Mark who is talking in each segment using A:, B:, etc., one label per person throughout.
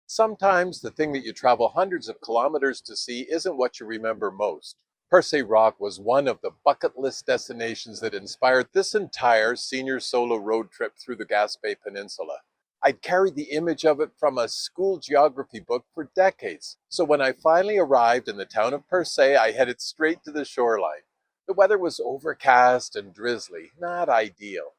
A: Sometimes the thing that you travel hundreds of kilometers to see isn't what you remember most. Percé Rock was one of the bucket list destinations that inspired this entire senior solo road trip through the Gaspé Peninsula. I'd carried the image of it from a school geography book for decades, so when I finally arrived in the town of Percé, I headed straight to the shoreline. The weather was overcast and drizzly, not ideal.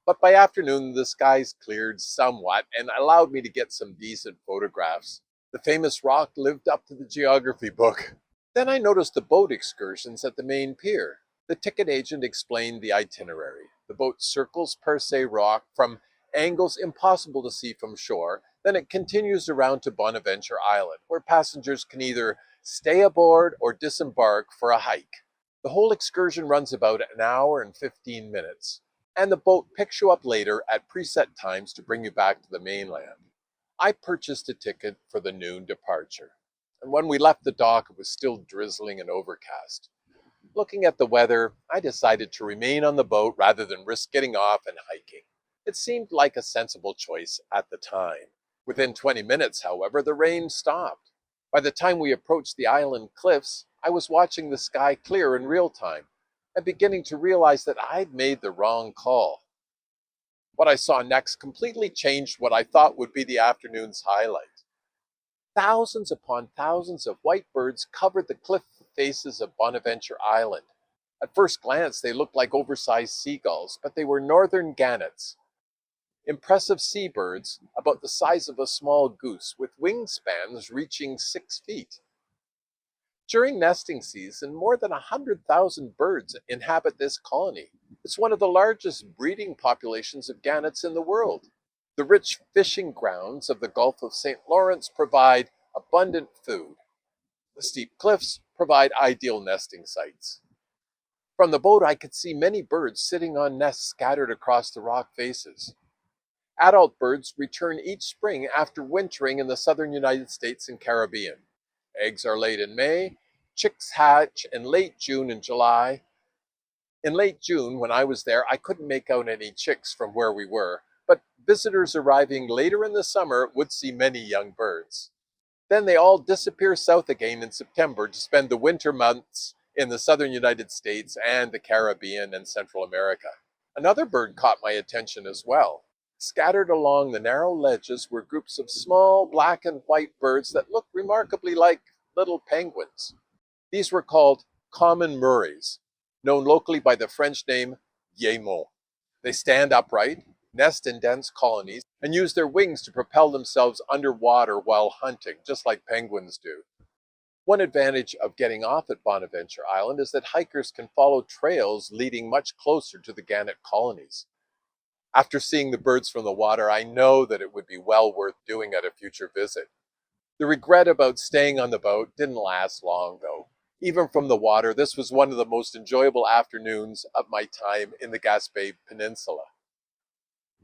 A: But by afternoon, the skies cleared somewhat and allowed me to get some decent photographs. The famous rock lived up to the geography book. Then I noticed the boat excursions at the main pier. The ticket agent explained the itinerary. The boat circles Percé Rock from angles impossible to see from shore. Then it continues around to Bonaventure Island, where passengers can either stay aboard or disembark for a hike. The whole excursion runs about an hour and 15 minutes, and the boat picks you up later at preset times to bring you back to the mainland. I purchased a ticket for the noon departure, and when we left the dock, it was still drizzling and overcast. Looking at the weather, I decided to remain on the boat rather than risk getting off and hiking. It seemed like a sensible choice at the time. Within 20 minutes, however, the rain stopped. By the time we approached the island cliffs, I was watching the sky clear in real time and beginning to realize that I'd made the wrong call. What I saw next completely changed what I thought would be the afternoon's highlight. Thousands upon thousands of white birds covered the cliff faces of Bonaventure Island. At first glance, they looked like oversized seagulls, but they were Northern Gannets, impressive seabirds about the size of a small goose, with wingspans reaching 6 feet. During nesting season, more than 100,000 birds inhabit this colony. It's one of the largest breeding populations of gannets in the world. The rich fishing grounds of the Gulf of St. Lawrence provide abundant food. The steep cliffs provide ideal nesting sites. From the boat, I could see many birds sitting on nests scattered across the rock faces. Adult birds return each spring after wintering in the southern United States and Caribbean. Eggs are laid in May, chicks hatch in late June and July. In late June, when I was there, I couldn't make out any chicks from where we were, but visitors arriving later in the summer would see many young birds. Then they all disappear south again in September to spend the winter months in the southern United States and the Caribbean and Central America. Another bird caught my attention as well. Scattered along the narrow ledges were groups of small black and white birds that looked remarkably like little penguins. These were called Common Murres, known locally by the French name guillemot. They stand upright, nest in dense colonies, and use their wings to propel themselves underwater while hunting, just like penguins do. One advantage of getting off at Bonaventure Island is that hikers can follow trails leading much closer to the gannet colonies. After seeing the birds from the water, I know that it would be well worth doing at a future visit. The regret about staying on the boat didn't last long, though. Even from the water, this was one of the most enjoyable afternoons of my time in the Gaspé Peninsula.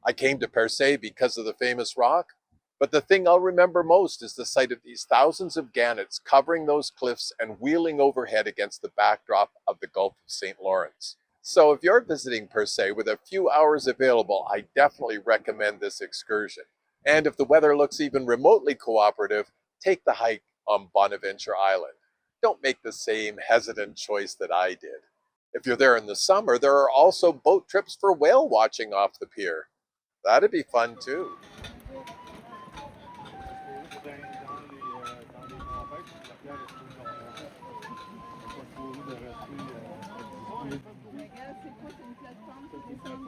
A: I came to Percé because of the famous rock, but the thing I'll remember most is the sight of these thousands of gannets covering those cliffs and wheeling overhead against the backdrop of the Gulf of St. Lawrence. So if you're visiting Percé with a few hours available, I definitely recommend this excursion. And if the weather looks even remotely cooperative, take the hike on Bonaventure Island. Don't make the same hesitant choice that I did. If you're there in the summer, there are also boat trips for whale watching off the pier. That'd be fun too.
B: C'est quoi, c'est une plateforme qui descend,